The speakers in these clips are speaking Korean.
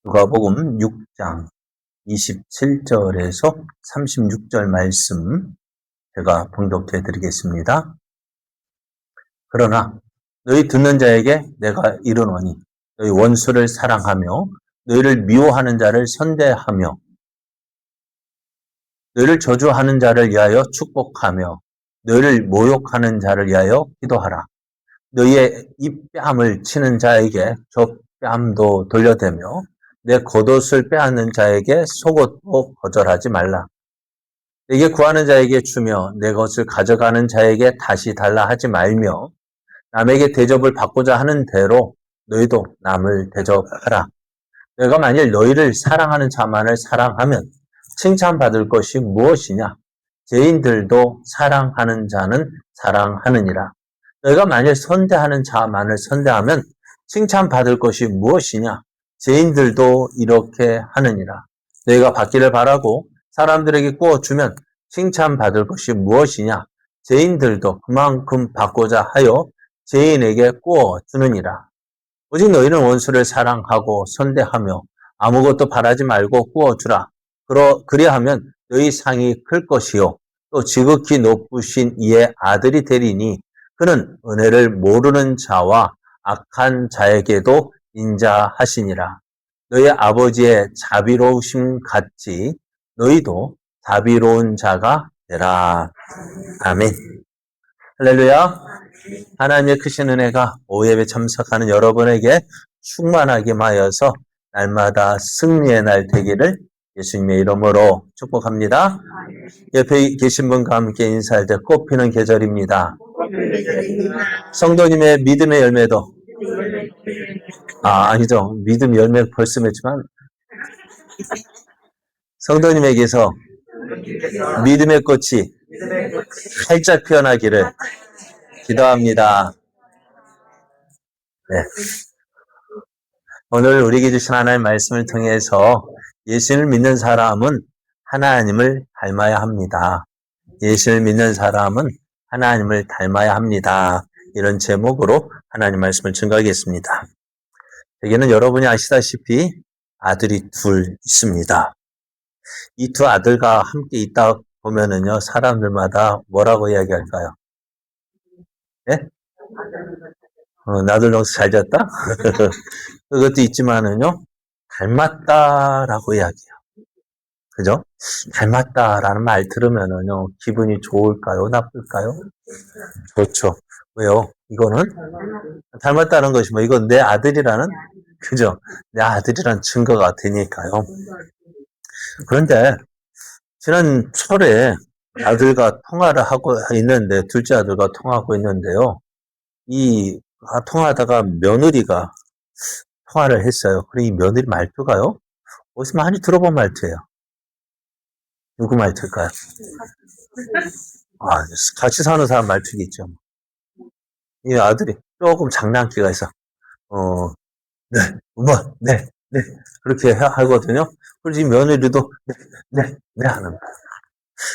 누가복음 6장 27절에서 36절 말씀 제가 봉독해 드리겠습니다. 그러나 너희 듣는 자에게 내가 이르노니 너희 원수를 사랑하며 너희를 미워하는 자를 선대하며 너희를 저주하는 자를 위하여 축복하며 너희를 모욕하는 자를 위하여 기도하라. 너희의 입뺨을 치는 자에게 젖뺨도 돌려대며 내 겉옷을 빼앗는 자에게 속옷도 거절하지 말라. 내게 구하는 자에게 주며 내 것을 가져가는 자에게 다시 달라 하지 말며 남에게 대접을 받고자 하는 대로 너희도 남을 대접하라. 내가 만일 너희를 사랑하는 자만을 사랑하면 칭찬받을 것이 무엇이냐? 죄인들도 사랑하는 자는 사랑하느니라. 너희가 만일 선대하는 자만을 선대하면 칭찬받을 것이 무엇이냐? 죄인들도 이렇게 하느니라. 너희가 받기를 바라고 사람들에게 구워주면 칭찬받을 것이 무엇이냐? 죄인들도 그만큼 받고자 하여 죄인에게 구워주느니라. 오직 너희는 원수를 사랑하고 선대하며 아무것도 바라지 말고 구워주라. 그리하면 너희 상이 클 것이요 또 지극히 높으신 이의 아들이 되리니 그는 은혜를 모르는 자와 악한 자에게도 인자하시니라. 너희 아버지의 자비로우심 같이 너희도 자비로운 자가 되라. 아멘. 할렐루야. 하나님의 크신 은혜가 오예배 참석하는 여러분에게 충만하게 하여서 날마다 승리의 날 되기를 예수님의 이름으로 축복합니다. 옆에 계신 분과 함께 인사할 때 꽃피는 계절입니다. 성도님의 믿음의 열매도 아니죠. 믿음 열매 벌써 맺지만 성도님에게서 믿음의 꽃이 활짝 피어나기를 기도합니다. 네. 오늘 우리에게 주신 하나님의 말씀을 통해서 예수를 믿는 사람은 하나님을 닮아야 합니다. 예수를 믿는 사람은 하나님을 닮아야 합니다. 이런 제목으로 하나님 말씀을 증거하겠습니다. 여기는 여러분이 아시다시피 아들이 둘 있습니다. 이 두 아들과 함께 있다 보면은요, 사람들마다 뭐라고 이야기할까요? 네? 나들 농사 잘 졌다? 그것도 있지만은요, 닮았다라고 이야기해요. 그죠? 닮았다라는 말 들으면은요, 기분이 좋을까요? 나쁠까요? 좋죠. 왜요? 이거는 닮았다는 것이 이건 내 아들이라는, 그죠? 내 아들이라는 증거가 되니까요. 그런데, 지난 철에 아들과 통화를 하고 있는데, 둘째 아들과 통화하고 있는데요. 통화하다가 며느리가 통화를 했어요. 그리고 이 며느리 말투가요, 어디서 많이 들어본 말투예요. 누구 말투일까요? 같이 사는 사람 말투겠죠. 이 아들이 조금 장난기가 있어. 네, 네, 그렇게 하거든요. 그래서 이 며느리도, 네, 하는 거야.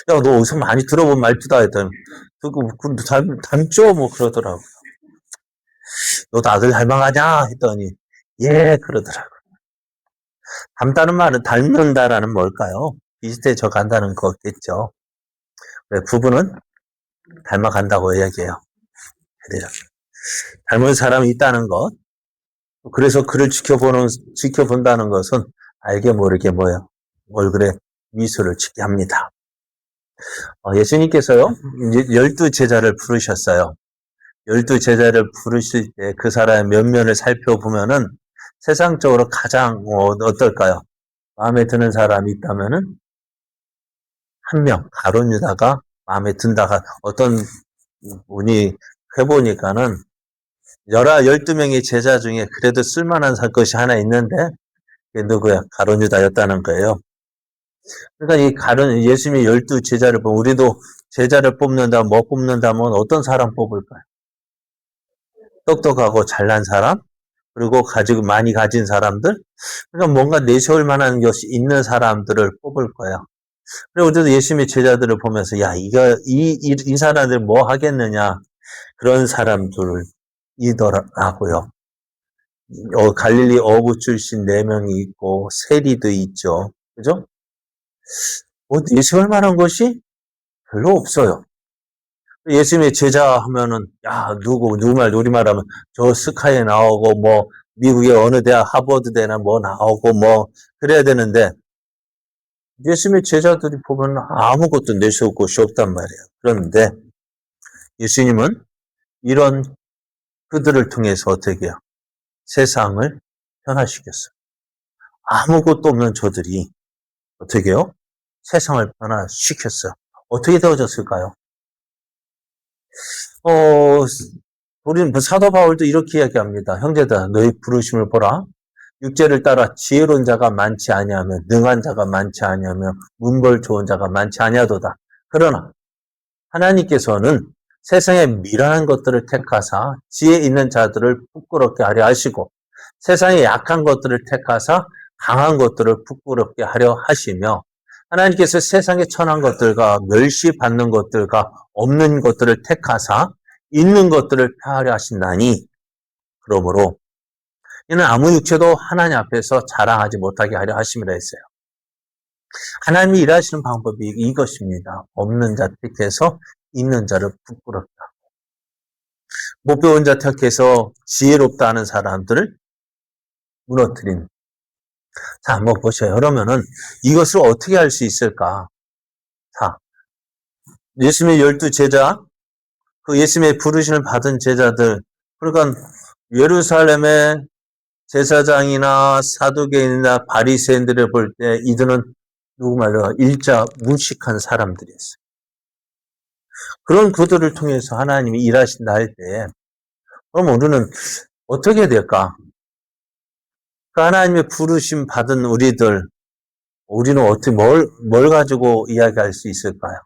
야, 너 어디서 많이 들어본 말투다 했더니, 닮죠? 그러더라고. 너도 아들 닮아가냐? 했더니, 예, 그러더라고. 닮다는 말은 닮는다라는 뭘까요? 비슷해져 간다는 거겠죠. 부부는 닮아간다고 이야기해요. 닮은 사람이 있다는 것. 그래서 그를 지켜본다는 것은 알게 모르게 얼굴에 미소를 짓게 합니다. 예수님께서요, 12제자를 부르셨어요. 12제자를 부르실 때 그 사람의 면면을 살펴보면은 세상적으로 가장 어떨까요? 마음에 드는 사람이 있다면은 한 명, 가룟 유다가 마음에 든다가 어떤 분이 해보니까는 12명의 제자 중에 그래도 쓸만한 것이 하나 있는데 그게 누구야? 가룟 유다였다는 거예요. 그러니까 예수님의 12제자를 보면 우리도 제자를 뽑는다면 어떤 사람 뽑을까요? 똑똑하고 잘난 사람, 그리고 많이 가진 사람들, 그러니까 뭔가 내세울 만한 것이 있는 사람들을 뽑을 거예요. 그리고 우리도 예수님의 제자들을 보면서, 이 사람들 뭐 하겠느냐, 그런 사람들이더라고요. 갈릴리 어부 출신 4명이 있고 세리도 있죠. 그죠? 예수할 만한 것이 별로 없어요. 예수님의 제자 하면은 누구 말 우리말하면 저 스카이에 나오고 뭐 미국의 어느 대학 하버드대나 뭐 나오고 뭐 그래야 되는데 예수님의 제자들이 보면 아무것도 내세울 곳이 없단 말이에요. 그런데 예수님은 이런 그들을 통해서 어떻게 해요? 세상을 변화시켰어요. 아무것도 없는 저들이 어떻게 해요? 세상을 변화시켰어요. 어떻게 되어졌을까요? 우리는 사도 바울도 이렇게 이야기합니다. 형제들아, 너희 부르심을 보라. 육체를 따라 지혜로운 자가 많지 아니하며 능한 자가 많지 아니하며 문벌 좋은 자가 많지 아니하도다. 그러나 하나님께서는 세상의 미련한 것들을 택하사 지혜 있는 자들을 부끄럽게 하려 하시고 세상의 약한 것들을 택하사 강한 것들을 부끄럽게 하려 하시며 하나님께서 세상의 천한 것들과 멸시받는 것들과 없는 것들을 택하사 있는 것들을 폐하려 하신다니 그러므로 이는 아무 육체도 하나님 앞에서 자랑하지 못하게 하려 하심이라 했어요. 하나님이 일하시는 방법이 이것입니다. 없는 자 택해서 있는 자를 부끄럽게 하고 못 배운 자 택해서 지혜롭다 하는 사람들을 무너뜨린. 자, 한번 보셔요. 그러면은 이것을 어떻게 할 수 있을까? 자, 예수님의 12제자, 그 예수님의 부르심을 받은 제자들, 그러니까 예루살렘의 제사장이나 사두개인이나 바리새인들을 볼 때 이들은 누구 말로 일자 무식한 사람들이었어요. 그런 그들을 통해서 하나님이 일하신다 할 때, 그럼 우리는 어떻게 될까? 그 하나님의 부르심 받은 우리는 어떻게 뭘 가지고 이야기할 수 있을까요?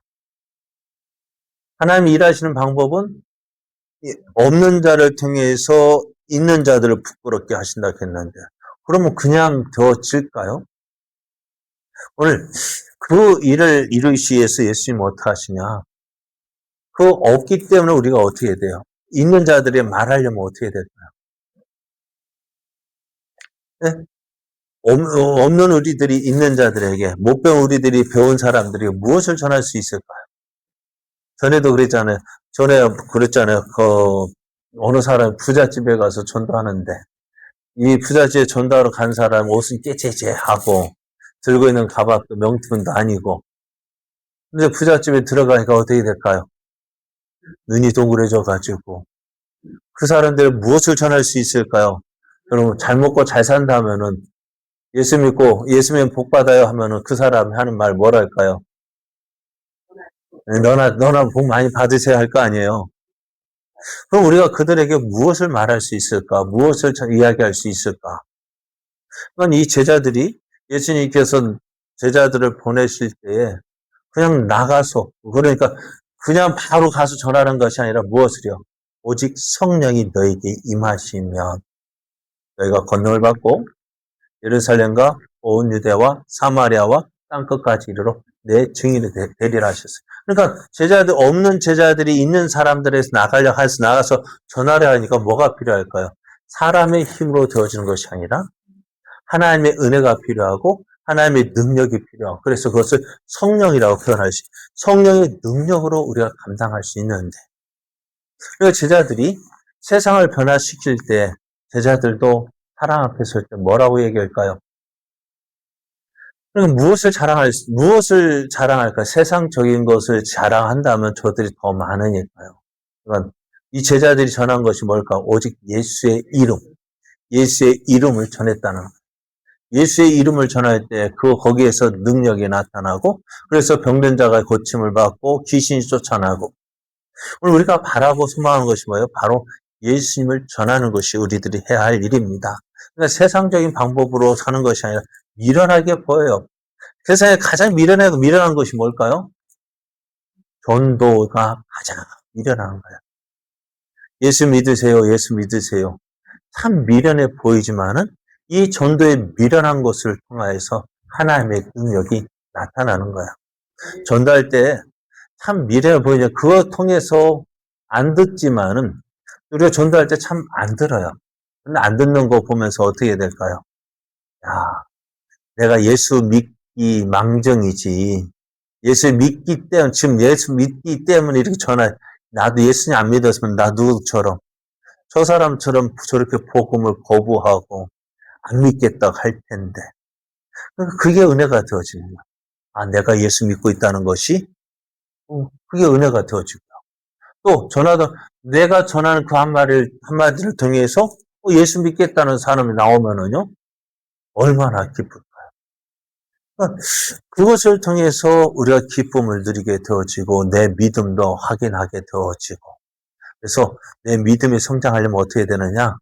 하나님이 일하시는 방법은 없는 자를 통해서 있는 자들을 부끄럽게 하신다 했는데, 그러면 그냥 되어질까요? 오늘 그 일을 이루시기 위해서 예수님은 어떻게 하시냐? 그 없기 때문에 우리가 어떻게 돼요? 있는 자들이 말하려면 어떻게 될까요? 네? 없는 우리들이 있는 자들에게, 못 배운 우리들이 배운 사람들이 무엇을 전할 수 있을까요? 전에도 그랬잖아요. 어느 사람 부잣집에 가서 전도하는데, 이 부잣집에 전도하러 간 사람 옷은 깨재재하고, 들고 있는 가방도 명품도 아니고, 근데 부잣집에 들어가니까 어떻게 될까요? 눈이 동그래져가지고, 그 사람들 무엇을 전할 수 있을까요? 여러분, 잘 먹고 잘 산다면은, 예수 믿고, 예수 믿으면 복 받아요 하면은 그 사람이 하는 말 뭐랄까요? 너나 복 많이 받으세요 할 거 아니에요. 그럼 우리가 그들에게 무엇을 말할 수 있을까? 무엇을 이야기할 수 있을까? 그러니까 이 제자들이 예수님께서 제자들을 보내실 때에 그냥 나가서, 그러니까 그냥 바로 가서 전하는 것이 아니라 무엇을요? 오직 성령이 너에게 임하시면 너희가 권능을 받고 예루살렘과 온 유대와 사마리아와 땅끝까지 이르러 내 증인이 되리라 하셨어요. 그러니까 없는 제자들이 있는 사람들에서 나가서 전하려 하니까 뭐가 필요할까요? 사람의 힘으로 되어지는 것이 아니라 하나님의 은혜가 필요하고 하나님의 능력이 필요하고 그래서 그것을 성령이라고 표현할 수 있어요. 성령의 능력으로 우리가 감당할 수 있는데 그러니까 제자들이 세상을 변화시킬 때 제자들도 사랑 앞에 설 때 뭐라고 얘기할까요? 그럼 무엇을 자랑할까? 세상적인 것을 자랑한다면 저들이 더 많으니까요. 그러니까 이 제자들이 전한 것이 뭘까? 오직 예수의 이름을 전했다는 거예요. 예수의 이름을 전할 때 거기에서 능력이 나타나고 그래서 병든 자가 고침을 받고 귀신이 쫓아나고 오늘 우리가 바라고 소망하는 것이 뭐예요? 바로 예수님을 전하는 것이 우리들이 해야 할 일입니다. 그러니까 세상적인 방법으로 사는 것이 아니라 미련하게 보여요. 세상에 가장 미련한 것이 뭘까요? 전도가 가장 미련한 거예요. 예수 믿으세요. 예수 믿으세요. 참 미련해 보이지만은 이 전도의 미련한 것을 통하여서 하나님의 능력이 나타나는 거야. 전도할 때 참 미련해 보이냐. 그거 통해서 안 듣지만은 우리가 전도할 때 참 안 들어요. 근데 안 듣는 거 보면서 어떻게 될까요? 야, 내가 예수 믿기 망정이지. 예수 믿기 때문에, 지금 예수 믿기 때문에 이렇게 나도 예수님 안 믿었으면 나 누구처럼, 저 사람처럼 저렇게 복음을 거부하고 안 믿겠다고 할 텐데. 그게 은혜가 되어지는 거야. 아, 내가 예수 믿고 있다는 것이, 그게 은혜가 되어지고. 또, 내가 전하는 그 한마디를 통해서 예수 믿겠다는 사람이 나오면은요, 얼마나 기쁠까요? 그것을 통해서 우리가 기쁨을 누리게 되어지고, 내 믿음도 확인하게 되어지고, 그래서 내 믿음이 성장하려면 어떻게 되느냐?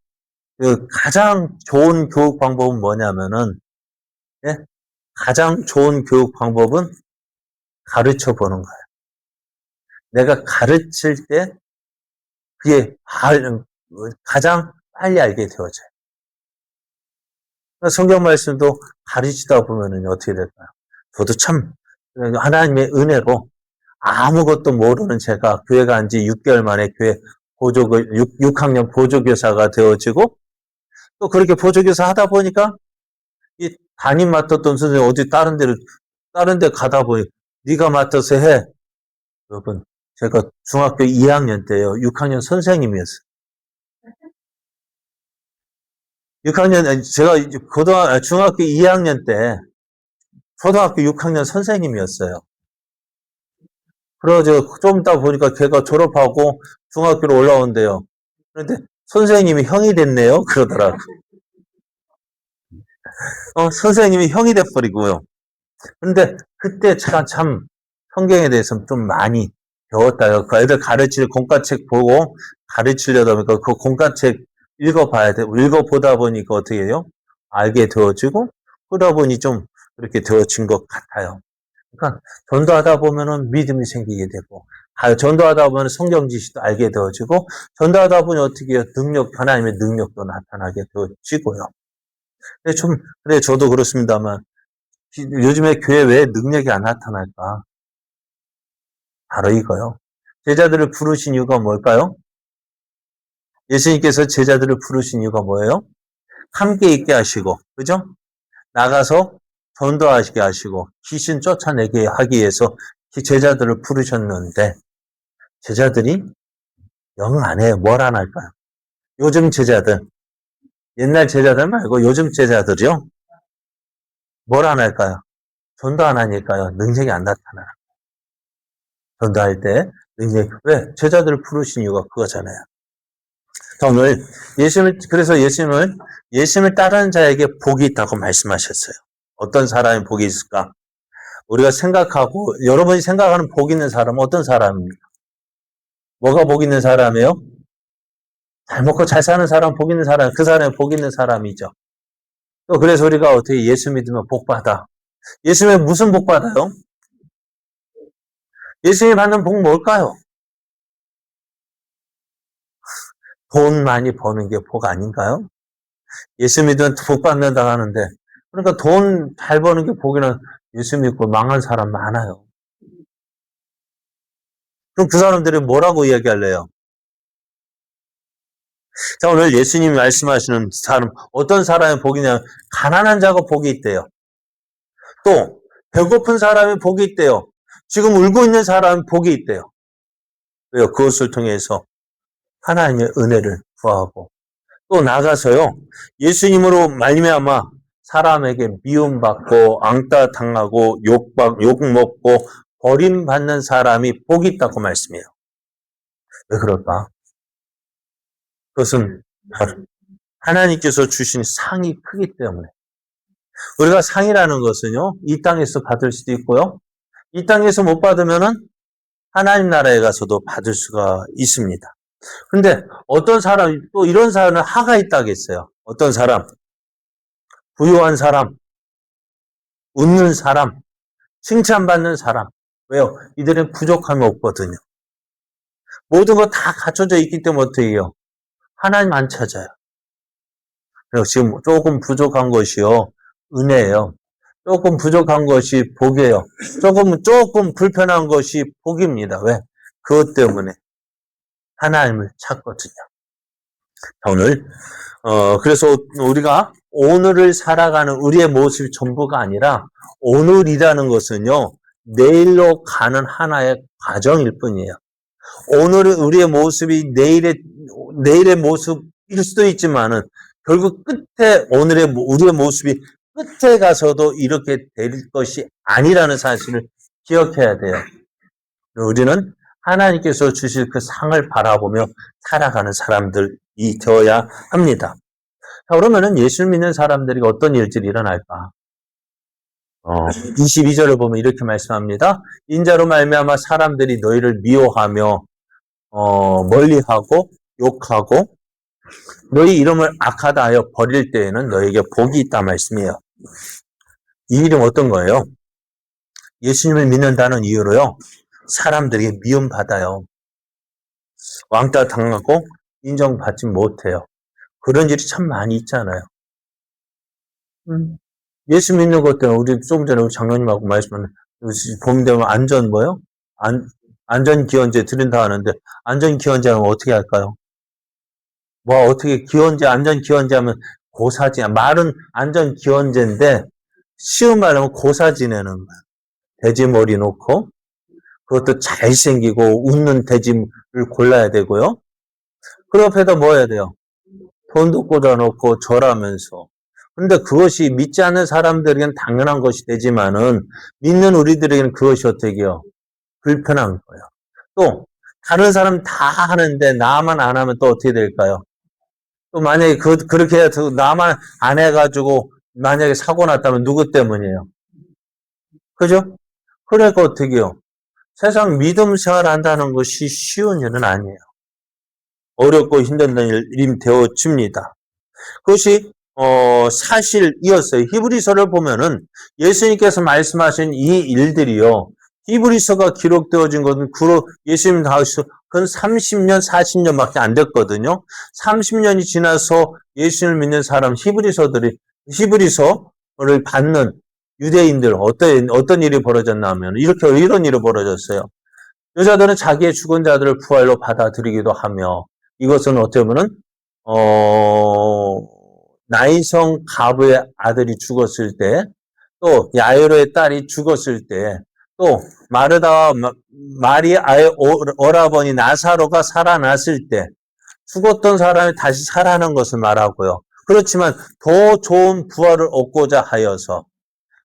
그 가장 좋은 교육 방법은 뭐냐면은, 예? 가장 좋은 교육 방법은 가르쳐 보는 거예요. 내가 가르칠 때 그게 가장 빨리 알게 되어져요. 성경 말씀도 가르치다 보면은 어떻게 될까요? 저도 참 하나님의 은혜로 아무것도 모르는 제가 교회 간 지 6개월 만에 교회 6학년 보조교사가 되어지고 또 그렇게 보조교사 하다 보니까 이 담임 맡았던 선생님 어디 다른 데 가다 보니 네가 맡아서 해. 여러분, 제가 중학교 2학년 때요. 6학년 선생님이었어요. 6학년, 제가 중학교 2학년 때 초등학교 6학년 선생님이었어요. 그래서 좀 이따 보니까 걔가 졸업하고 중학교로 올라온대요. 그런데 선생님이 형이 됐네요. 그러더라고. 선생님이 형이 돼버리고요. 그런데 그때 참 성경에 대해서 좀 많이 배웠다요. 그 애들 공과책 보고 가르치려다 보니까 그 공과책 읽어봐야 돼. 읽어보다 보니까 어떻게 해요? 알게 되어지고, 그러다 보니 좀 그렇게 되어진 것 같아요. 그러니까 전도하다 보면은 믿음이 생기게 되고, 전도하다 보면 성경 지식도 알게 되어지고, 전도하다 보니 어떻게 해요? 하나님의 능력도 나타나게 되어지고요. 근데 저도 그렇습니다만, 요즘에 교회 왜 능력이 안 나타날까? 바로 이거요. 제자들을 부르신 이유가 뭘까요? 예수님께서 제자들을 부르신 이유가 뭐예요? 함께 있게 하시고, 그죠? 나가서 전도하시게 하시고, 귀신 쫓아내게 하기 위해서 제자들을 부르셨는데, 제자들이 영 안 해요. 뭘 안 할까요? 요즘 제자들, 옛날 제자들 말고 요즘 제자들이요? 뭘 안 할까요? 전도 안 하니까요. 능력이 안 나타나요. 전도할 때, 왜? 제자들을 부르신 이유가 그거잖아요. 오늘 그래서 예수님을 따르는 자에게 복이 있다고 말씀하셨어요. 어떤 사람이 복이 있을까? 우리가 여러분이 생각하는 복 있는 사람은 어떤 사람입니까? 뭐가 복 있는 사람이에요? 잘 먹고 잘 사는 사람, 복 있는 사람, 그 사람이 복 있는 사람이죠. 또 그래서 우리가 어떻게 예수 믿으면 복 받아? 예수님은 무슨 복 받아요? 예수님이 받는 복 뭘까요? 돈 많이 버는 게 복 아닌가요? 예수 믿으면 복 받는다 하는데, 그러니까 돈 잘 버는 게 복이나 예수 믿고 망한 사람 많아요. 그럼 그 사람들이 뭐라고 이야기할래요? 자, 오늘 예수님이 말씀하시는 사람, 어떤 사람의 복이냐, 가난한 자가 복이 있대요. 또, 배고픈 사람이 복이 있대요. 지금 울고 있는 사람이 복이 있대요. 왜요? 그것을 통해서 하나님의 은혜를 구하고, 또 나가서요, 예수님으로 말미암아 사람에게 미움받고, 앙따 당하고, 욕먹고, 버림받는 사람이 복이 있다고 말씀해요. 왜 그럴까? 그것은 하나님께서 주신 상이 크기 때문에. 우리가 상이라는 것은요, 이 땅에서 받을 수도 있고요, 이 땅에서 못 받으면은 하나님 나라에 가서도 받을 수가 있습니다. 근데 또 이런 사람은 하가 있다겠어요. 어떤 사람, 부유한 사람, 웃는 사람, 칭찬받는 사람. 왜요? 이들은 부족함이 없거든요. 모든 거 다 갖춰져 있기 때문에 어떻게 해요? 하나님 안 찾아요. 그래서 지금 조금 부족한 것이요, 은혜예요. 조금 부족한 것이 복이에요. 조금 불편한 것이 복입니다. 왜? 그것 때문에 하나님을 찾거든요. 오늘 그래서 우리가 오늘을 살아가는 우리의 모습이 전부가 아니라 오늘이라는 것은요, 내일로 가는 하나의 과정일 뿐이에요. 오늘은 우리의 모습이 내일의 모습일 수도 있지만은 결국 끝에 우리의 모습이 끝에 가서도 이렇게 될 것이 아니라는 사실을 기억해야 돼요. 우리는 하나님께서 주실 그 상을 바라보며 살아가는 사람들이 되어야 합니다. 자, 그러면은 예수를 믿는 사람들이 어떤 일들이 일어날까? 22절을 보면 이렇게 말씀합니다. 인자로 말미암아 사람들이 너희를 미워하며 멀리하고 욕하고 너희 이름을 악하다 하여 버릴 때에는 너에게 복이 있다 말씀이에요. 이 일은 어떤 거예요? 예수님을 믿는다는 이유로요, 사람들에게 미움받아요. 왕따 당하고 인정받지 못해요. 그런 일이 참 많이 있잖아요. 예수 믿는 것 때문에 우리 조금 전에 우리 장로님하고 말씀하는 봄 되면 안전기원제 드린다 하는데 안전기원제 하면 어떻게 할까요? 어떻게 안전기원제 하면 고사 말은 안전기원제인데 쉬운 말로 하면 고사 지내는 거야. 돼지머리 놓고 그것도 잘생기고 웃는 돼지를 골라야 되고요. 그 옆에다 뭐 해야 돼요? 돈도 꽂아놓고 절하면서. 근데 그것이 믿지 않는 사람들에게는 당연한 것이 되지만은 믿는 우리들에게는 그것이 어떻게 해요? 불편한 거예요. 또 다른 사람 다 하는데 나만 안 하면 또 어떻게 될까요? 또 만약에 그렇게 해서 나만 안 해가지고 만약에 사고 났다면 누구 때문이에요? 그죠? 그러니까 어떻게 해요? 세상 믿음 생활 한다는 것이 쉬운 일은 아니에요. 어렵고 힘든 일이 되어집니다. 그것이 사실이었어요. 히브리서를 보면은 예수님께서 말씀하신 이 일들이요, 히브리서가 기록되어진 것은 예수님 나오셔서 근 30년, 40년밖에 안 됐거든요. 30년이 지나서 예수님을 믿는 사람, 히브리서를 받는 유대인들, 어떤 일이 벌어졌냐면, 이런 일이 벌어졌어요. 여자들은 자기의 죽은 자들을 부활로 받아들이기도 하며, 이것은 어떻게 보면, 나이성 가부의 아들이 죽었을 때, 또 야이로의 딸이 죽었을 때, 또 마리아의 오라버니 나사로가 살아났을 때, 죽었던 사람이 다시 살아나는 것을 말하고요. 그렇지만 더 좋은 부활을 얻고자 하여서,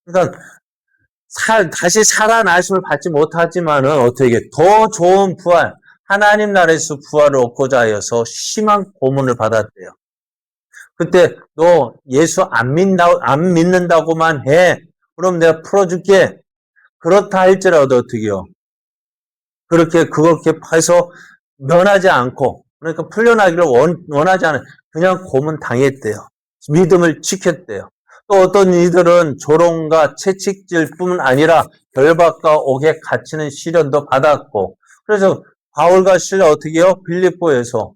그러니까 다시 살아나심을 받지 못하지만은 어떻게 더 좋은 부활, 하나님 나라에서 부활을 얻고자 하여서 심한 고문을 받았대요. 그때 너 예수 안 믿는다고만 해. 그럼 내가 풀어줄게. 그렇다 할지라도 어떻게요? 그렇게 해서 면하지 않고, 그러니까 풀려나기를 원하지 않은, 그냥 고문 당했대요. 믿음을 지켰대요. 또 어떤 이들은 조롱과 채찍질 뿐 아니라 결박과 옥에 갇히는 시련도 받았고, 그래서 바울과 실라 어떻게 해요? 빌립보에서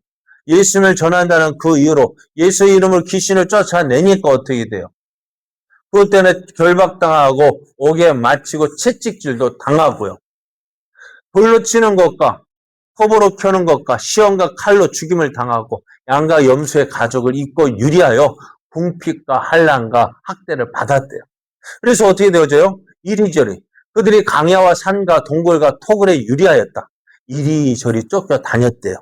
예수님을 전한다는 그 이유로 예수 이름을 귀신을 쫓아내니까 어떻게 돼요? 그것 때문에 결박당하고 옥에 맞히고 채찍질도 당하고요. 돌로 치는 것과 톱으로 켜는 것과 시험과 칼로 죽임을 당하고 양과 염소의 가족을 입고 유리하여 궁핍과 환난과 학대를 받았대요. 그래서 어떻게 되어져요? 이리저리 그들이 강야와 산과 동굴과 토굴에 유리하였다. 이리저리 쫓겨 다녔대요.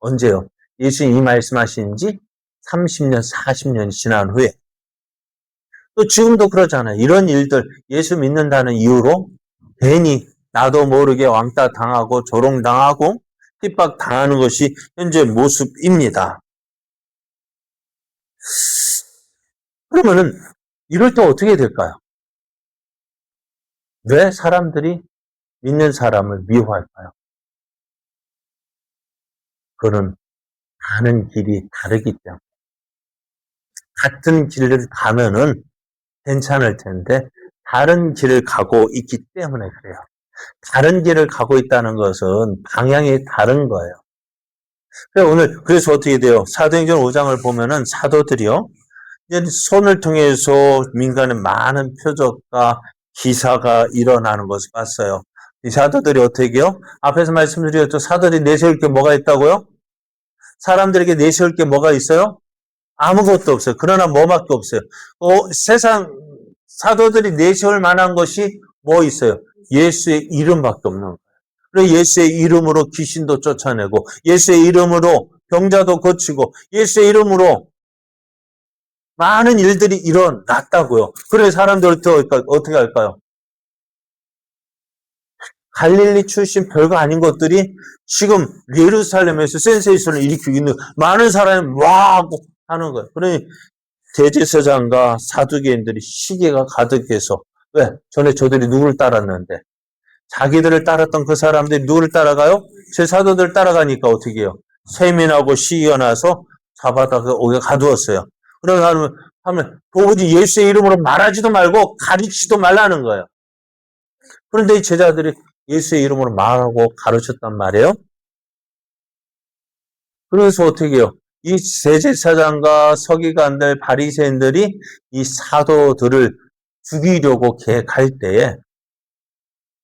언제요? 예수님이 말씀하신 지 30년, 40년이 지난 후에. 또 지금도 그러잖아요. 이런 일들, 예수 믿는다는 이유로 괜히 나도 모르게 왕따 당하고 조롱당하고 핍박 당하는 것이 현재 모습입니다. 그러면은 이럴 때 어떻게 될까요? 왜 사람들이 믿는 사람을 미워할까요? 그는 가는 길이 다르기 때문에. 같은 길을 가면은 괜찮을 텐데 다른 길을 가고 있기 때문에 그래요. 다른 길을 가고 있다는 것은 방향이 다른 거예요. 그래서 어떻게 돼요? 사도행전 5장을 보면은 사도들이요, 손을 통해서 민간의 많은 표적과 기사가 일어나는 것을 봤어요. 이 사도들이 어떻게 해요? 앞에서 말씀드렸죠. 사도들이 내세울 게 뭐가 있다고요? 사람들에게 내세울 게 뭐가 있어요? 아무것도 없어요. 그러나 뭐밖에 없어요. 세상 사도들이 내세울 만한 것이 뭐 있어요? 예수의 이름밖에 없는 거예요. 그래서 예수의 이름으로 귀신도 쫓아내고, 예수의 이름으로 병자도 고치고, 예수의 이름으로 많은 일들이 일어났다고요. 그래서 사람들 어떻게 할까요? 갈릴리 출신 별거 아닌 것들이 지금 예루살렘에서 센세이션을 일으키고 있는 많은 사람이 와 하고 하는 거예요. 그러니 대제사장과 사두개인들이 시기가 가득해서, 왜? 전에 저들이 누구를 따랐는데, 자기들을 따랐던 그 사람들이 누구를 따라가요? 제 사도들 따라가니까 어떻게 해요? 쇠민하고 시기가 나서 잡아다가 오게 가두었어요. 그러면 하면 도무지 예수의 이름으로 말하지도 말고 가르치지도 말라는 거예요. 그런데 이 제자들이 예수의 이름으로 말하고 가르쳤단 말이에요. 그래서 어떻게 해요? 이 대제사장과 서기관들, 바리새인들이 이 사도들을 죽이려고 계획할 때에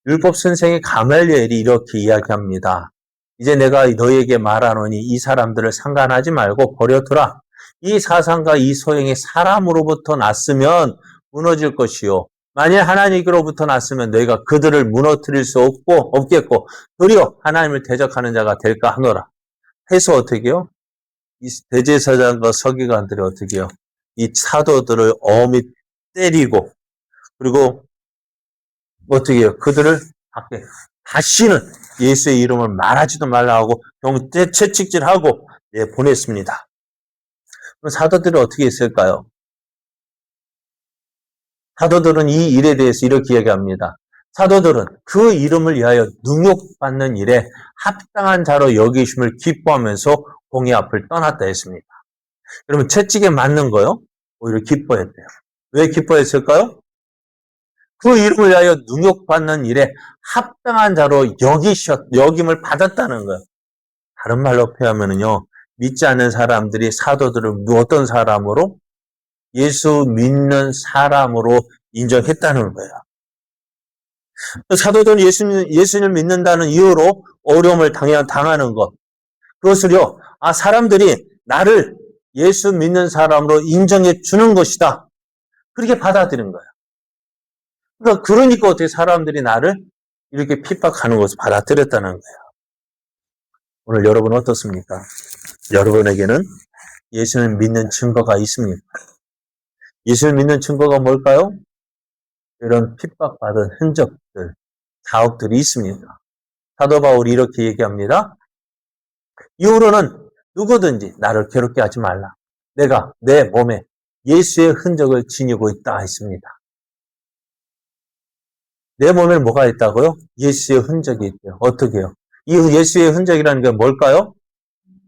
율법 선생이 가말리엘이 이렇게 이야기합니다. 이제 내가 너희에게 말하노니 이 사람들을 상관하지 말고 버려두라. 이 사상과 이 소행이 사람으로부터 났으면 무너질 것이요. 만일 하나님께로부터 났으면 너희가 그들을 무너뜨릴 수 없겠고 도리어 하나님을 대적하는 자가 될까 하노라. 해서 어떻게 해요? 이 대제사장과 서기관들이 어떻게 해요? 이 사도들을 어미 때리고, 그리고 어떻게 해요? 그들을 밖에 다시는 예수의 이름을 말하지도 말라 하고 채찍질하고 보냈습니다. 그럼 사도들이 어떻게 했을까요? 사도들은 이 일에 대해서 이렇게 이야기합니다. 사도들은 그 이름을 위하여 능욕받는 일에 합당한 자로 여기심을 기뻐하면서 공의 앞을 떠났다 했습니다. 그러면 채찍에 맞는 거요? 오히려 기뻐했대요. 왜 기뻐했을까요? 그 이름을 위하여 능욕받는 일에 합당한 자로 여김을 받았다는 거예요. 다른 말로 표현하면요, 믿지 않는 사람들이 사도들을 어떤 사람으로? 예수 믿는 사람으로 인정했다는 거예요. 사도들은 예수님을 믿는다는 이유로 어려움을 당하는 것. 그것을요, 사람들이 나를 예수 믿는 사람으로 인정해 주는 것이다. 그렇게 받아들인 거예요. 그러니까 어떻게 사람들이 나를 이렇게 핍박하는 것을 받아들였다는 거예요. 오늘 여러분 어떻습니까? 여러분에게는 예수를 믿는 증거가 있습니까? 예수를 믿는 증거가 뭘까요? 이런 핍박받은 흔적들, 자욱들이 있습니다. 사도 바울이 이렇게 얘기합니다. 이후로는 누구든지 나를 괴롭게 하지 말라. 내가 내 몸에 예수의 흔적을 지니고 있다 했습니다. 내 몸에 뭐가 있다고요? 예수의 흔적이 있대요. 어떻게 해요? 이 예수의 흔적이라는 게 뭘까요?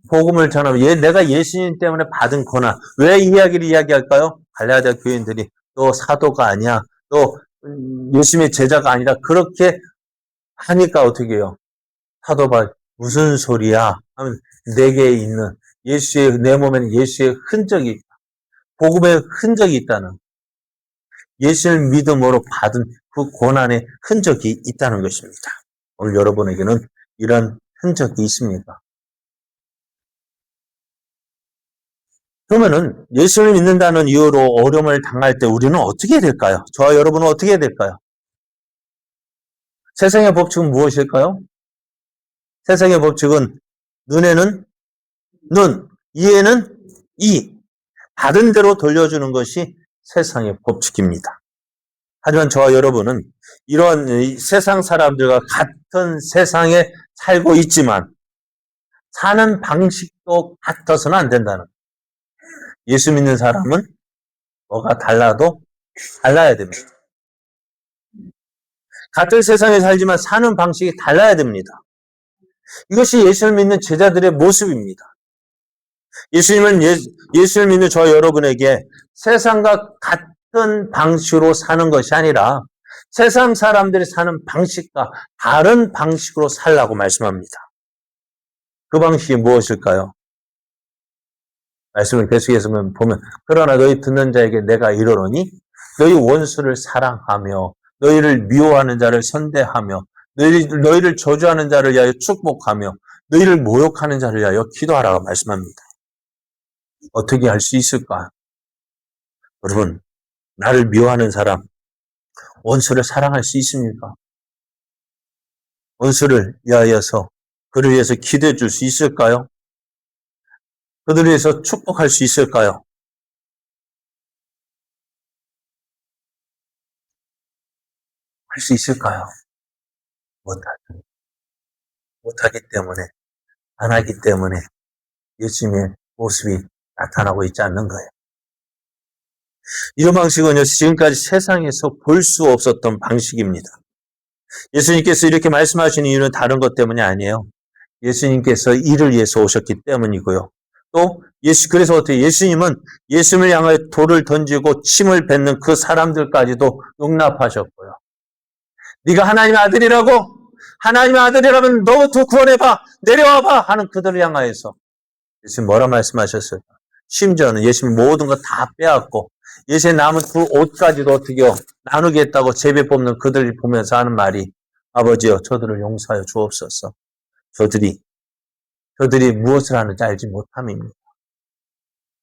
복음을 전하면 내가 예수님 때문에 받은 고난. 왜 이 이야기를 이야기할까요? 갈라디아 교인들이 너 사도가 아니야. 너 예수님의 제자가 아니라 그렇게 하니까 어떻게 해요? 사도 바울 무슨 소리야? 하면 내게 있는 내 몸에는 예수의 흔적이 있다. 복음의 흔적이 있다는, 예수를 믿음으로 받은 그 고난의 흔적이 있다는 것입니다. 오늘 여러분에게는 이런 흔적이 있습니까? 그러면은 예수를 믿는다는 이유로 어려움을 당할 때 우리는 어떻게 해야 될까요? 저와 여러분은 어떻게 해야 될까요? 세상의 법칙은 무엇일까요? 세상의 법칙은 눈에는 눈, 이에는 이, 받은 대로 돌려주는 것이 세상의 법칙입니다. 하지만 저와 여러분은 이런 세상 사람들과 같은 세상에 살고 있지만 사는 방식도 같아서는 안 된다는 거예요. 예수 믿는 사람은 뭐가 달라도 달라야 됩니다. 같은 세상에 살지만 사는 방식이 달라야 됩니다. 이것이 예수를 믿는 제자들의 모습입니다. 예수를 믿는 저 여러분에게 세상과 같은 방식으로 사는 것이 아니라 세상 사람들이 사는 방식과 다른 방식으로 살라고 말씀합니다. 그 방식이 무엇일까요? 말씀을 계속해서 보면 그러나 너희 듣는 자에게 내가 이르노니 너희 원수를 사랑하며 너희를 미워하는 자를 선대하며 너희를 저주하는 자를 위하여 축복하며 너희를 모욕하는 자를 위하여 기도하라고 말씀합니다. 어떻게 할 수 있을까? 여러분, 나를 미워하는 사람, 원수를 사랑할 수 있습니까? 원수를 위하여서 그를 위해서 기도해 줄 수 있을까요? 그들을 위해서 축복할 수 있을까요? 할 수 있을까요? 못하기 때문에, 안 하기 때문에 예수님의 모습이 나타나고 있지 않는 거예요. 이런 방식은요, 지금까지 세상에서 볼 수 없었던 방식입니다. 예수님께서 이렇게 말씀하시는 이유는 다른 것 때문이 아니에요. 예수님께서 이를 위해서 오셨기 때문이고요. 또 그래서 어떻게 예수님은 예수님을 향하여 돌을 던지고 침을 뱉는 그 사람들까지도 용납하셨고요. 네가 하나님의 아들이라고? 하나님의 아들이라면 너부터 구원해봐! 내려와봐! 하는 그들을 향하여서 예수님 뭐라 말씀하셨을까? 심지어는 예수님 모든 거 다 빼앗고 예수의 남은 그 옷까지도 어떻게요? 나누겠다고 제비 뽑는 그들을 보면서 하는 말이 아버지여 저들을 용서하여 주옵소서. 저들이 무엇을 하는지 알지 못함입니다.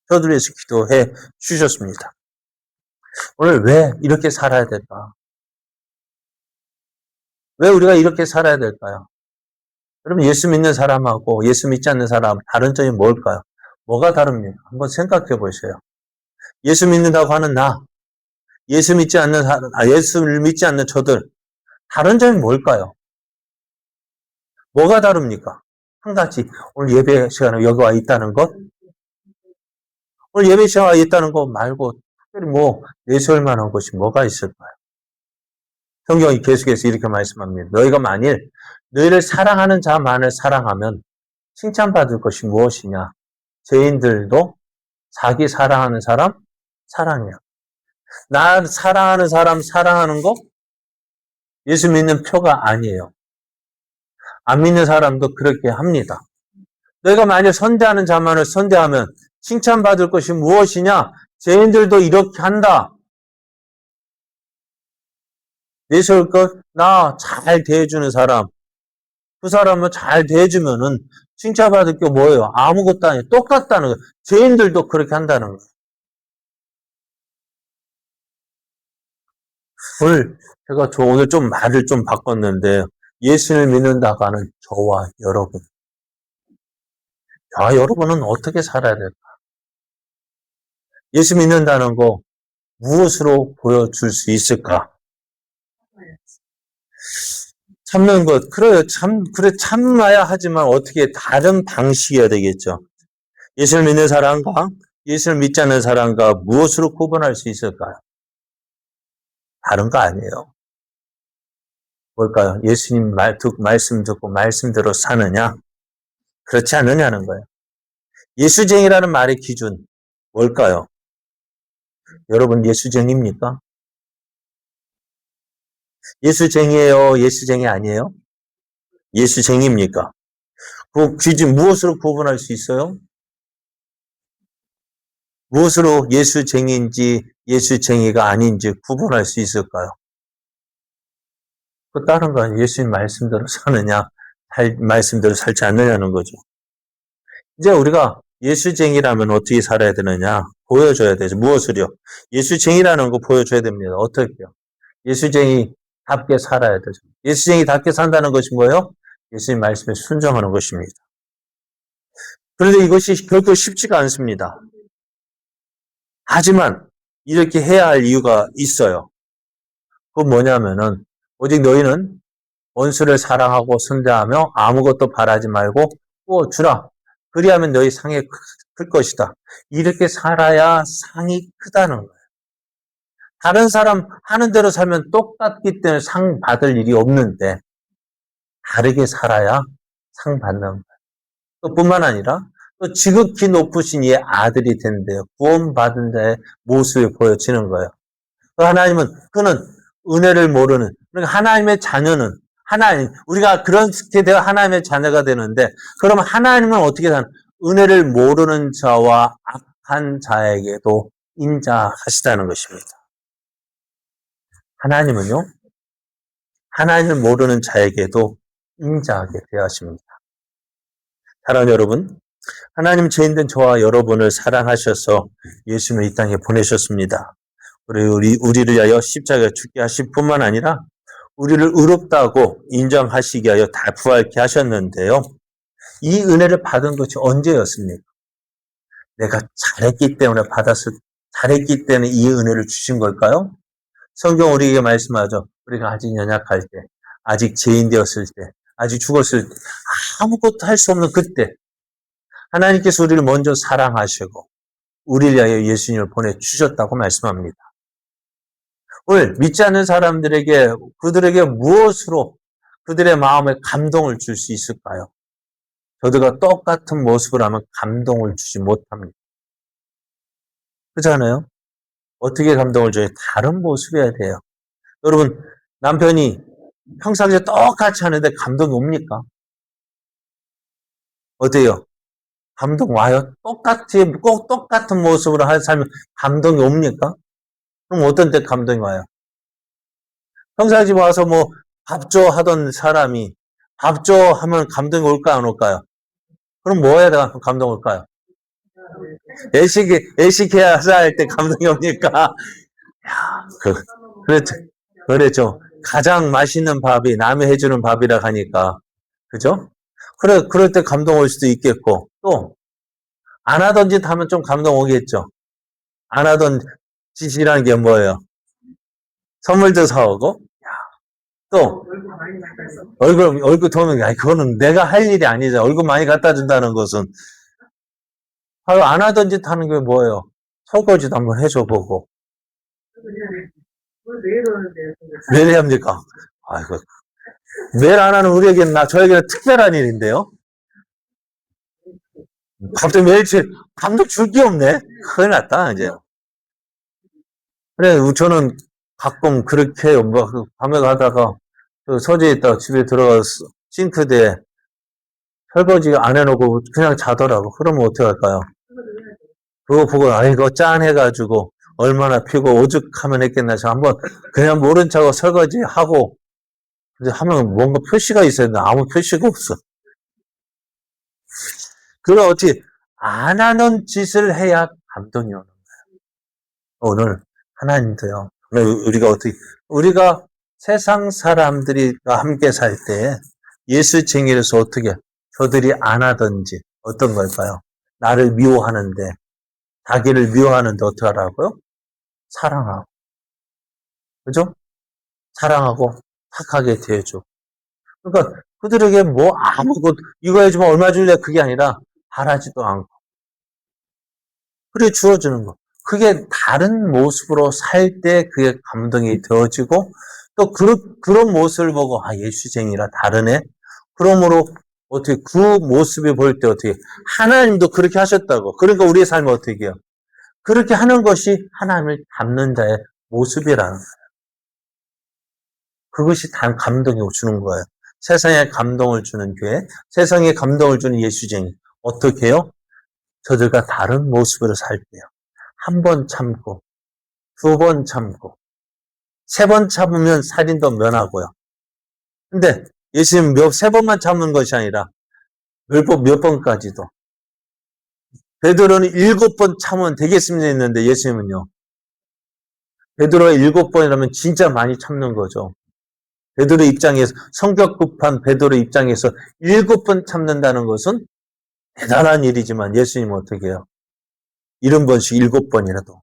저들을 위해서 기도해 주셨습니다. 오늘 왜 이렇게 살아야 될까? 왜 우리가 이렇게 살아야 될까요? 여러분 예수 믿는 사람하고 예수 믿지 않는 사람 다른 점이 뭘까요? 뭐가 다릅니까? 한번 생각해 보세요. 예수 믿는다고 하는 예수 믿지 않는 사람, 예수를 믿지 않는 저들 다른 점이 뭘까요? 뭐가 다릅니까? 한 가지 오늘 예배 시간에 여기 와 있다는 것, 오늘 예배 시간에 와 있다는 것 말고 특별히 내세울 만한 것이 뭐가 있을까요? 성경이 계속해서 이렇게 말씀합니다. 너희가 만일 너희를 사랑하는 자만을 사랑하면 칭찬받을 것이 무엇이냐? 죄인들도 자기 사랑하는 사람 사랑해요. 나 사랑하는 사람 사랑하는 거 예수 믿는 표가 아니에요. 안 믿는 사람도 그렇게 합니다. 너희가 만약 선대하는 자만을 선대하면 칭찬받을 것이 무엇이냐? 죄인들도 이렇게 한다. 내세울 것, 나 잘 대해주는 사람, 그 사람을 잘 대해주면은 칭찬받을 게 뭐예요? 아무것도 아니에요. 똑같다는 거예요. 죄인들도 그렇게 한다는 거예요. 오늘 좀 말을 좀 바꿨는데, 예수를 믿는다고 하는 저와 여러분. 여러분은 어떻게 살아야 될까? 예수 믿는다는 거 무엇으로 보여줄 수 있을까? 참는 것, 그래, 참아야 하지만 어떻게 다른 방식이어야 되겠죠. 예수를 믿는 사람과 예수를 믿지 않는 사람과 무엇으로 구분할 수 있을까요? 다른 거 아니에요. 뭘까요? 예수님 말씀 듣고 말씀대로 사느냐? 그렇지 않느냐는 거예요. 예수쟁이라는 말의 기준, 뭘까요? 여러분, 예수쟁이입니까? 예수쟁이에요? 예수쟁이 아니에요? 예수쟁이입니까? 그 기준, 무엇으로 구분할 수 있어요? 무엇으로 예수쟁이인지 예수쟁이가 아닌지 구분할 수 있을까요? 그 다른 건 예수님 말씀대로 사느냐, 말씀대로 살지 않느냐는 거죠. 이제 우리가 예수쟁이라면 어떻게 살아야 되느냐? 보여줘야 되죠. 무엇을요? 예수쟁이라는 거 보여줘야 됩니다. 어떻게요? 예수쟁이답게 살아야 되죠. 예수쟁이답게 산다는 것이 뭐예요? 예수님 말씀에 순종하는 것입니다. 그런데 이것이 결코 쉽지가 않습니다. 하지만 이렇게 해야 할 이유가 있어요. 그건 뭐냐면은 오직 너희는 원수를 사랑하고 선대하며 아무것도 바라지 말고 주라. 그리하면 너희 상이 클 것이다. 이렇게 살아야 상이 크다는 거예요. 다른 사람 하는 대로 살면 똑같기 때문에 상 받을 일이 없는데 다르게 살아야 상 받는 거예요. 또 뿐만 아니라 또 지극히 높으신 이의 아들이 된대요. 구원받은 자의 모습이 보여지는 거예요. 그는 은혜를 모르는, 그러니까 하나님의 자녀는 우리가 그렇게 되어 하나님의 자녀가 되는데, 그러면 하나님은 어떻게 사는, 은혜를 모르는 자와 악한 자에게도 인자하시다는 것입니다. 하나님은요, 하나님을 모르는 자에게도 인자하게 대하십니다. 사랑하는 여러분, 하나님 죄인된 저와 여러분을 사랑하셔서 예수님을 이 땅에 보내셨습니다. 우리를 위하여 십자가에 죽게 하실 뿐만 아니라 우리를 의롭다고 인정하시게 하여 다 부활케 하셨는데요. 이 은혜를 받은 것이 언제였습니까? 내가 잘했기 때문에 잘했기 때문에 이 은혜를 주신 걸까요? 성경 우리에게 말씀하죠. 우리가 아직 연약할 때, 아직 죄인 되었을 때, 아직 죽었을 때, 아무것도 할 수 없는 그때, 하나님께서 우리를 먼저 사랑하시고, 우리를 위하여 예수님을 보내주셨다고 말씀합니다. 오늘 믿지 않는 사람들에게, 그들에게 무엇으로 그들의 마음에 감동을 줄 수 있을까요? 저들과 똑같은 모습을 하면 감동을 주지 못합니다. 그렇잖아요? 어떻게 감동을 줘요? 다른 모습이어야 돼요. 여러분, 남편이 평상시에 똑같이 하는데 감동이 옵니까? 어때요? 감동 와요? 꼭 똑같은 모습으로 살면 감동이 옵니까? 그럼 어떤 때 감동이 와요? 평상시 와서 뭐 밥 줘 하던 사람이 밥 줘 하면 감동이 올까 안 올까요? 그럼 뭐 해야 감동 올까요? 애식해야 할 때 감동이 옵니까? 그렇죠. 그렇죠. 가장 맛있는 밥이 남이 해주는 밥이라 하니까. 그죠? 그럴 때 감동 올 수도 있겠고, 또, 안 하던 짓 하면 좀 감동 오겠죠. 안 하던 짓이라는 게 뭐예요? 선물도 사오고, 또, 얼굴 도는, 아니, 그거는 내가 할 일이 아니죠. 얼굴 많이 갖다 준다는 것은. 안 하던 짓 하는 게 뭐예요? 설거지도 한번 해줘보고. 매일 합니까? 아이고. 매일 안 하는 저에게는 특별한 일인데요? 갑자기 매일치 감독 줄 게 없네? 큰일 났다, 이제. 그래, 저는 가끔 그렇게 해요. 밤에 가다가, 서재에 있다가 집에 들어가서 싱크대에 설거지 안 해놓고 그냥 자더라고. 그러면 어떻게 할까요? 그거 보고, 아이고, 짠해가지고, 얼마나 피고 오죽하면 했겠나. 한번 그냥 모른 척하고 설거지하고, 이제 하면 뭔가 표시가 있어야 되는데 아무 표시가 없어. 그럼 어찌 안 하는 짓을 해야 감동이 오는 거예요. 오늘 하나님도요. 우리가 세상 사람들과 함께 살 때 예수쟁이로서 어떻게 저들이 안 하든지 어떤 걸까요? 나를 미워하는데 자기를 미워하는데 어떻게 하라고요? 사랑하고. 그죠? 사랑하고 착하게 대해줘. 그러니까 그들에게 뭐 아무것도 이거 해주면 얼마 줄래 그게 아니라 바라지도 않고 그래 주어주는 거. 그게 다른 모습으로 살 때 그게 감동이 되어지고 또 그런 모습을 보고 예수쟁이라 다르네. 그러므로 어떻게 그 모습이 보일 때 어떻게 하나님도 그렇게 하셨다고. 그러니까 우리의 삶이 어떻게 해요? 그렇게 하는 것이 하나님을 닮는 자의 모습이라는 거예요. 그것이 감동이 주는 거예요. 세상에 감동을 주는 교회, 세상에 감동을 주는 예수쟁이. 어떻게 해요? 저들과 다른 모습으로 살 때요. 한 번 참고, 두 번 참고, 세 번 참으면 살인도 면하고요. 근데 예수님 세 번만 참는 것이 아니라 몇 번까지도. 베드로는 7번 참으면 되겠습니다 했는데 예수님은요. 베드로가 7번이라면 진짜 많이 참는 거죠. 베드로 입장에서 성격 급한 베드로 입장에서 7번 참는다는 것은 대단한 일이지만 예수님은 어떻게 해요? 70번씩 7번이라도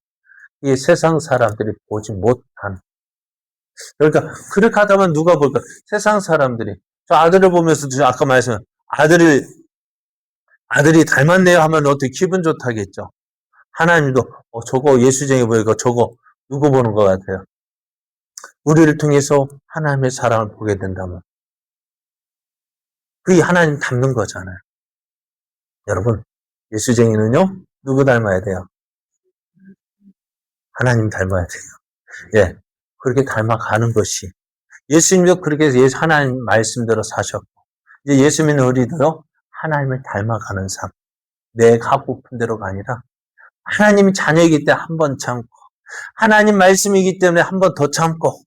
이 세상 사람들이 보지 못한 그러니까 그렇게 하다 보면 누가 볼까? 세상 사람들이 저 아들을 보면서 아까 말씀한 아들이 닮았네요 하면 어떻게 기분 좋다겠죠. 하나님도 저거 예수쟁이 보니까 저거 누구 보는 것 같아요? 우리를 통해서 하나님의 사랑을 보게 된다면 그게 하나님 닮는 거잖아요. 여러분 예수쟁이는요 누구 닮아야 돼요? 하나님 닮아야 돼요. 예, 그렇게 닮아가는 것이 예수님도 그렇게 하나님 말씀대로 사셨고 이제 예수 믿는 우리도요 하나님을 닮아가는 삶 내가 하고 싶은 대로가 아니라 하나님이 자녀이기 때문에 한 번 참고 하나님 말씀이기 때문에 한 번 더 참고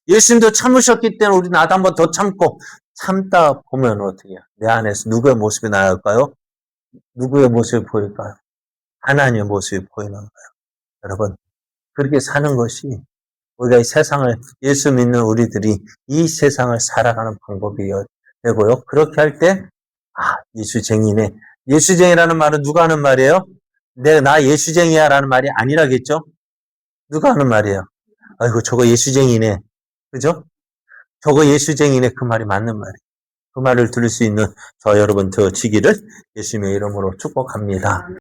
예수님도 참으셨기 때문에 우리 나도 한 번 더 참고 참다 보면 어떻게 해요? 내 안에서 누구의 모습이 나올까요? 누구의 모습이 보일까요? 하나님의 모습이 보이는 거예요. 여러분, 그렇게 사는 것이 우리가 이 세상을, 예수 믿는 우리들이 이 세상을 살아가는 방법이 되고요. 그렇게 할 때, 예수쟁이네. 예수쟁이라는 말은 누가 하는 말이에요? 나 예수쟁이야 라는 말이 아니라겠죠? 누가 하는 말이에요? 아이고, 저거 예수쟁이네. 그죠? 저거 예수쟁이네. 그 말이 맞는 말이에요. 그 말을 들을 수 있는 저 여러분 되어지기를 예수님의 이름으로 축복합니다.